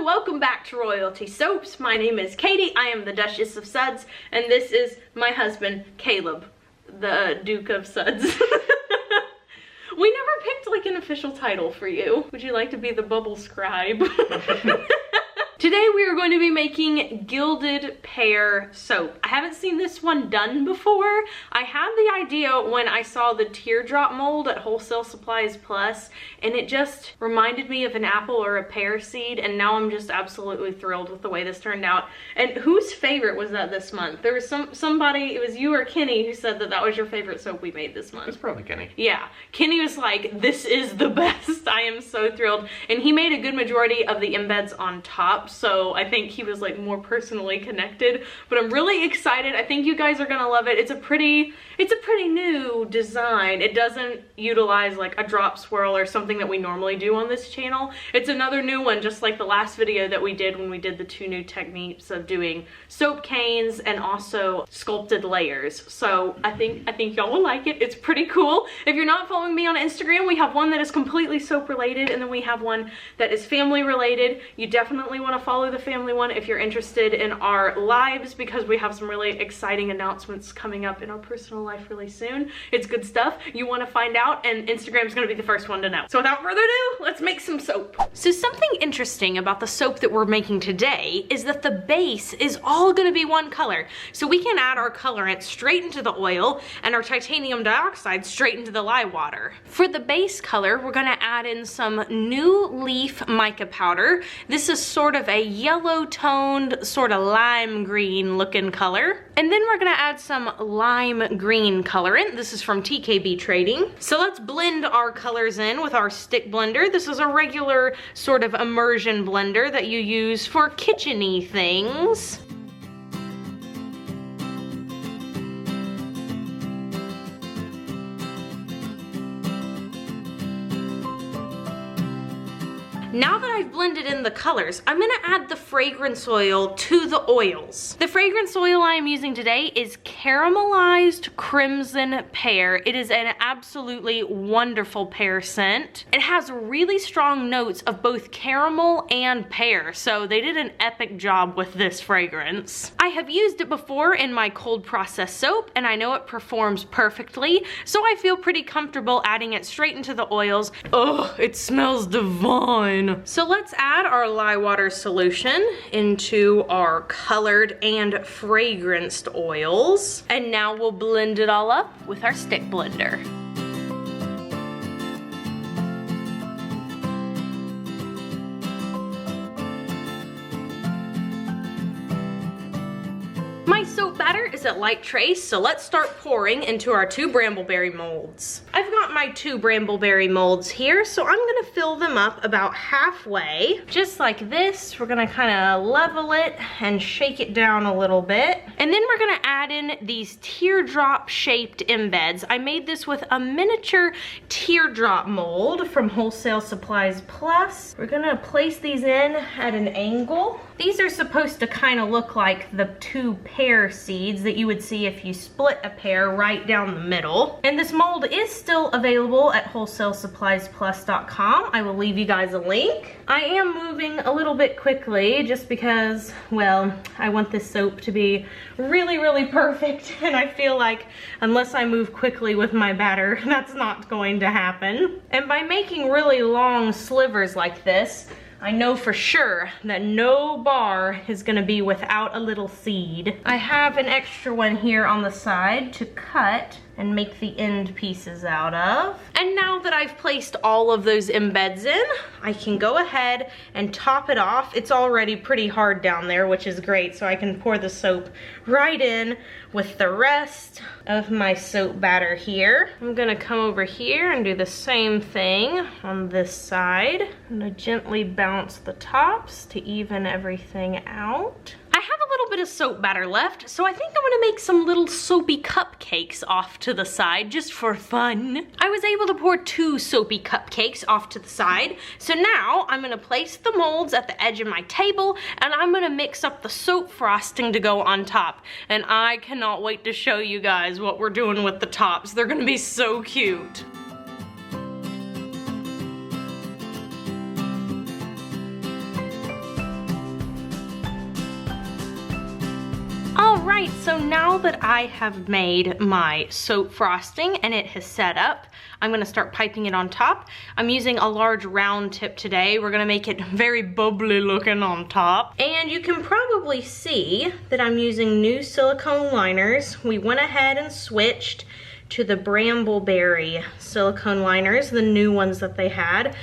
welcome back to Royalty Soaps. My name is Katie, I am the Duchess of Suds, and this is my husband, Caleb, the Duke of Suds. We never picked like an official title for you. Would you like to be the bubble scribe? Today we are going to be making Gilded Pear soap. I haven't seen this one done before. I had the idea when I saw the teardrop mold at Wholesale Supplies Plus, and it just reminded me of an apple or a pear seed, and now I'm just absolutely thrilled with the way this turned out. And whose favorite was that this month? There was somebody, it was you or Kenny, who said that that was your favorite soap we made this month. It's probably Kenny. Yeah, Kenny was like, this is the best. I am so thrilled. And he made a good majority of the embeds on top. So I think he was like more personally connected, but I'm really excited. I think you guys are gonna love it. It's a pretty new design. It doesn't utilize like a drop swirl or something that we normally do on this channel. It's another new one, just like the last video that we did when we did the 2 new techniques of doing soap canes and also sculpted layers. So I think y'all will like it. It's pretty cool. If you're not following me on Instagram, we have one that is completely soap related, and then we have one that is family related. You definitely want to follow the family one if you're interested in our lives, because we have some really exciting announcements coming up in our personal life really soon. It's good stuff. You want to find out, and Instagram's going to be the first one to know. So without further ado, let's make some soap. So something interesting about the soap that we're making today is that the base is all going to be one color. So we can add our colorant straight into the oil and our titanium dioxide straight into the lye water. For the base color, we're going to add in some new leaf mica powder. This is sort of a yellow toned, sort of lime green looking color. And then we're gonna add some lime green colorant. This is from TKB Trading. So let's blend our colors in with our stick blender. This is a regular sort of immersion blender that you use for kitchen-y things. Now that I've blended in the colors, I'm gonna add the fragrance oil to the oils. The fragrance oil I am using today is caramelized crimson pear. It is an absolutely wonderful pear scent. It has really strong notes of both caramel and pear, so they did an epic job with this fragrance. I have used it before in my cold process soap, and I know it performs perfectly, so I feel pretty comfortable adding it straight into the oils. Oh, it smells divine. So let's add our lye water solution into our colored and fragranced oils. And now we'll blend it all up with our stick blender. My soap batter is at light trace, so let's start pouring into our 2 brambleberry molds. I've got my 2 brambleberry molds here, so I'm gonna fill them up about halfway. Just like this, we're gonna kinda level it and shake it down a little bit. And then we're gonna add in these teardrop shaped embeds. I made this with a miniature teardrop mold from Wholesale Supplies Plus. We're gonna place these in at an angle. These are supposed to kind of look like the 2 pear seeds that you would see if you split a pear right down the middle. And this mold is still available at wholesaleSuppliesPlus.com. I will leave you guys a link. I am moving a little bit quickly just because, well, I want this soap to be really, really perfect, and I feel like unless I move quickly with my batter, that's not going to happen. And by making really long slivers like this, I know for sure that no bar is gonna be without a little seed. I have an extra one here on the side to cut and make the end pieces out of. And now that I've placed all of those embeds in, I can go ahead and top it off. It's already pretty hard down there, which is great, so I can pour the soap right in with the rest of my soap batter here. I'm gonna come over here and do the same thing on this side. I'm gonna gently bounce the tops to even everything out. I have a little bit of soap batter left, so I think I'm gonna make some little soapy cupcakes off to the side just for fun. I was able to pour 2 soapy cupcakes off to the side, so now I'm gonna place the molds at the edge of my table, and I'm gonna mix up the soap frosting to go on top. And I cannot wait to show you guys what we're doing with the tops. They're gonna be so cute. Alright, so now that I have made my soap frosting and it has set up, I'm gonna start piping it on top. I'm using a large round tip today. We're gonna make it very bubbly looking on top. And you can probably see that I'm using new silicone liners. We went ahead and switched to the Brambleberry silicone liners, the new ones that they had.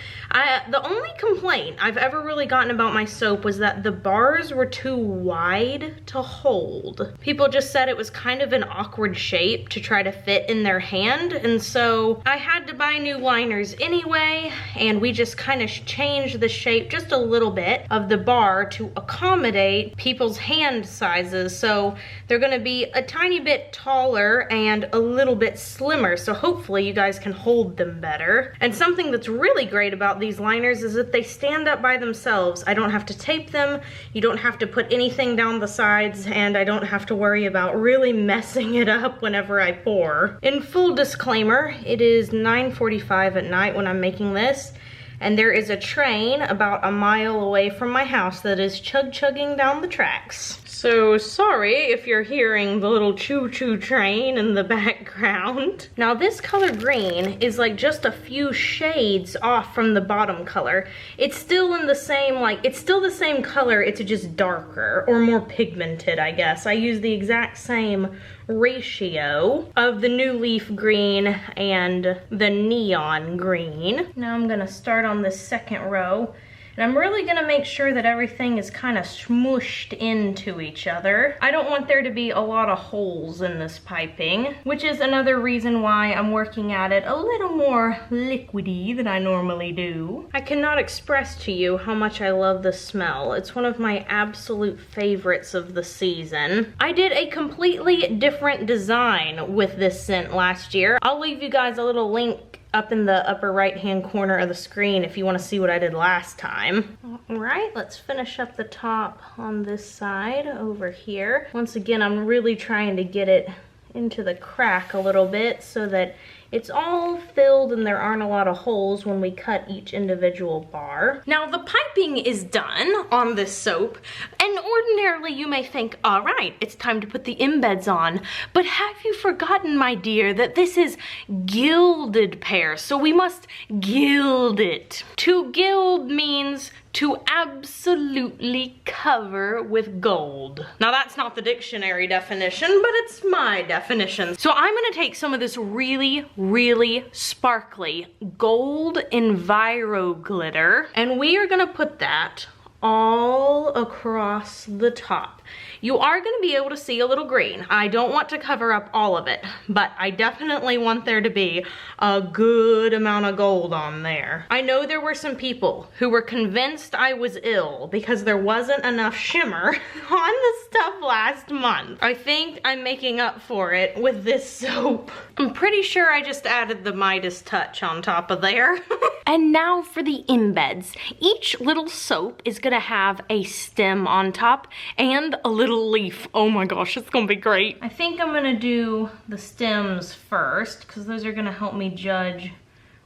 The only complaint I've ever really gotten about my soap was that the bars were too wide to hold. People just said it was kind of an awkward shape to try to fit in their hand, and so I had to buy new liners anyway, and we just kind of changed the shape just a little bit of the bar to accommodate people's hand sizes. So they're gonna be a tiny bit taller and a little bit slimmer, so hopefully you guys can hold them better. And something that's really great about these liners is that they stand up by themselves. I don't have to tape them, you don't have to put anything down the sides, and I don't have to worry about really messing it up whenever I pour. In full disclaimer, it is 9:45 at night when I'm making this, and there is a train about a mile away from my house that is chugging down the tracks. So sorry if you're hearing the little choo-choo train in the background. Now this color green is like just a few shades off from the bottom color. It's still in the same, it's still the same color, it's just darker or more pigmented, I guess. I use the exact same ratio of the new leaf green and the neon green. Now I'm gonna start on this second row. And I'm really gonna make sure that everything is kind of smooshed into each other. I don't want there to be a lot of holes in this piping, which is another reason why I'm working at it a little more liquidy than I normally do. I cannot express to you how much I love the smell. It's one of my absolute favorites of the season. I did a completely different design with this scent last year. I'll leave you guys a little link up in the upper right hand corner of the screen if you want to see what I did last time. All right, let's finish up the top on this side over here. Once again, I'm really trying to get it into the crack a little bit so that it's all filled and there aren't a lot of holes when we cut each individual bar. Now the piping is done on this soap, and ordinarily you may think, all right, it's time to put the embeds on, but have you forgotten, my dear, that this is gilded pear, so we must gild it. To gild means to absolutely cover with gold. Now that's not the dictionary definition, but it's my definition. So I'm gonna take some of this really sparkly gold Enviro glitter, and we are gonna put that all across the top. You are gonna be able to see a little green. I don't want to cover up all of it, but I definitely want there to be a good amount of gold on there. I know there were some people who were convinced I was ill because there wasn't enough shimmer on the stuff last month. I think I'm making up for it with this soap. I'm pretty sure I just added the Midas touch on top of there. And now for the embeds. Each little soap is gonna have a stem on top and a little leaf. Oh my gosh, it's gonna be great. I think I'm gonna do the stems first because those are gonna help me judge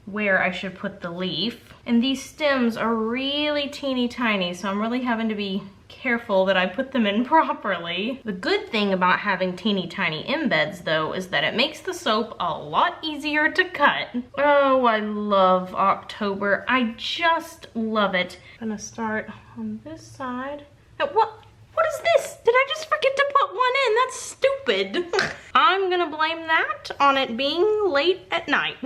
where I should put the leaf. And these stems are really teeny tiny, so I'm really having to be careful that I put them in properly. The good thing about having teeny tiny embeds though is that it makes the soap a lot easier to cut. Oh, I love October. I just love it. I'm gonna start on this side. What is this? Did I just forget to put one in? That's stupid. I'm gonna blame that on it being late at night.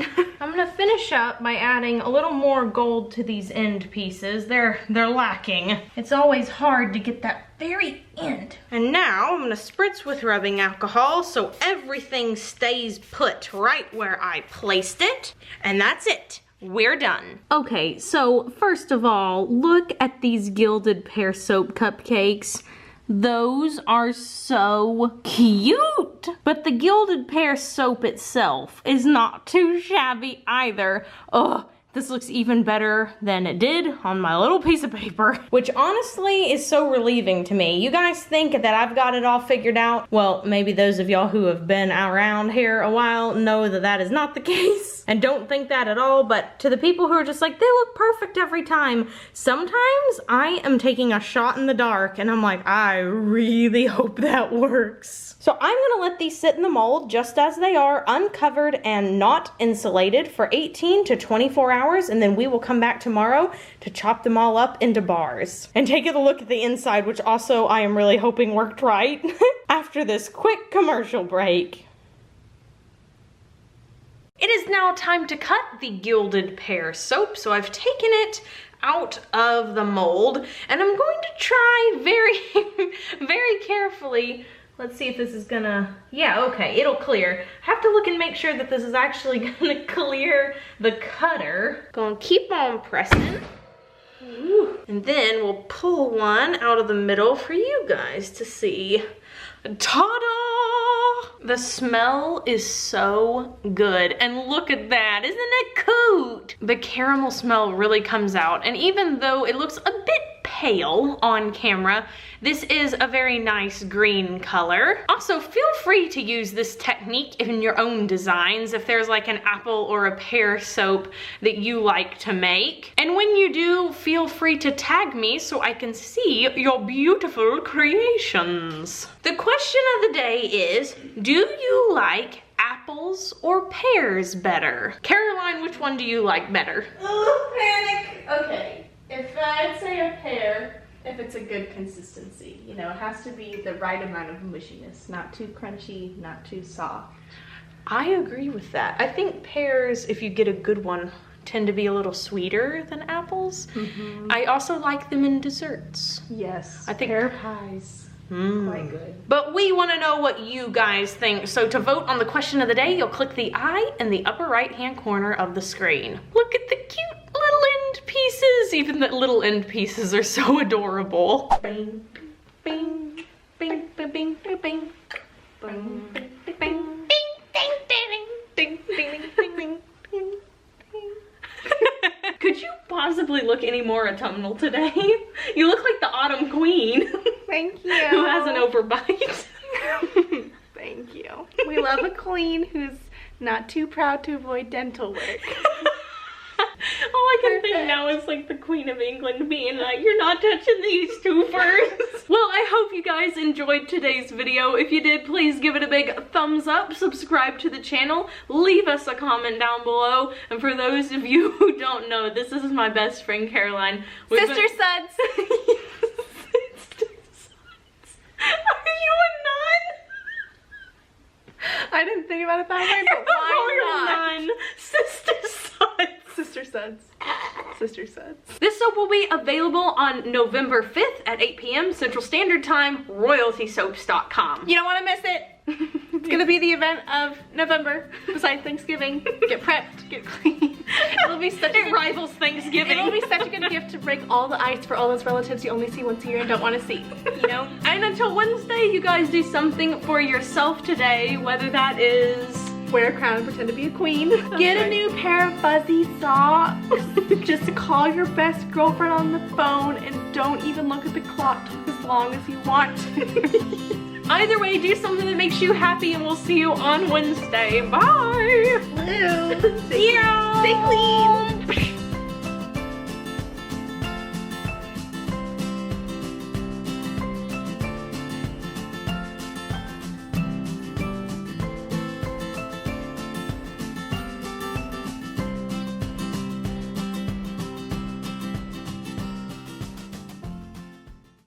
I'm gonna finish up by adding a little more gold to these end pieces. They're lacking. It's always hard to get that very end. And now I'm gonna spritz with rubbing alcohol so everything stays put right where I placed it. And that's it. We're done. Okay, so first of all, look at these Gilded Pear soap cupcakes. Those are so cute. But the Gilded Pear soap itself is not too shabby either. Ugh, This looks even better than it did on my little piece of paper, which honestly is so relieving to me. You guys think that I've got it all figured out? Well, maybe those of y'all who have been around here a while know that that is not the case and don't think that at all, but to the people who are just like, they look perfect every time, sometimes I am taking a shot in the dark and I'm like, I really hope that works. So I'm gonna let these sit in the mold just as they are, uncovered and not insulated for 18 to 24 hours, and then we will come back tomorrow to chop them all up into bars. And take a look at the inside, which also I am really hoping worked right, after this quick commercial break. It is now time to cut the Gilded Pear soap, so I've taken it out of the mold, and I'm going to try very carefully. Let's see if this is gonna, yeah, okay, it'll clear. I have to look and make sure that this is actually gonna clear the cutter. Gonna keep on pressing. Ooh. And then we'll pull one out of the middle for you guys to see. Ta-da! The smell is so good, and look at that, isn't it cute? The caramel smell really comes out, and even though it looks a bit pale on camera, this is a very nice green color. Also, feel free to use this technique in your own designs if there's like an apple or a pear soap that you like to make. And when you do, feel free to tag me so I can see your beautiful creations. The question of the day is, do you like apples or pears better? Caroline, which one do you like better? Oh, panic. Okay, if I'd say a pear, if it's a good consistency, you know, it has to be the right amount of mushiness, not too crunchy, not too soft. I agree with that. I think pears, if you get a good one, tend to be a little sweeter than apples. I also like them in desserts. Yes, I think pear pies. Quite good. But we want to know what you guys think. So to vote on the question of the day, you'll click the I in the upper right hand corner of the screen. Look at the cute little end pieces. Even the little end pieces are so adorable. Bing, bing, bing, bing, bing, bing, bing, bing, bing, bing, bing, ding, ding, ding, ding, ding, ding, ding. Could you possibly look any more autumnal today? You look like the autumn queen. Thank you. Who has an overbite. Thank you. We love a queen who's not too proud to avoid dental work. All I can think now is like the Queen of England being like, you're not touching these two first. Well, I hope you guys enjoyed today's video. If you did, please give it a big thumbs up, subscribe to the channel, leave us a comment down below. And for those of you who don't know, this is my best friend Caroline. Sister Suds. Are you a nun? I didn't think about it that way, but why not? Nun. Sister Suds. Sister Suds. Sister Suds. This soap will be available on November 5th at 8 p.m. Central Standard Time, royaltysoaps.com. You don't want to miss it. It's gonna be the event of November, besides Thanksgiving. Get prepped, get clean. It'll be such It rivals Thanksgiving. It'll be such a good gift to break all the ice for all those relatives you only see once a year and don't want to see, you know? And until Wednesday, you guys do something for yourself today, whether that is... wear a crown and pretend to be a queen. Get a new pair of fuzzy socks. Just call your best girlfriend on the phone and don't even look at the clock as long as you want to. Either way, do something that makes you happy, and we'll see you on Wednesday. Bye! Hello. See ya! Stay clean.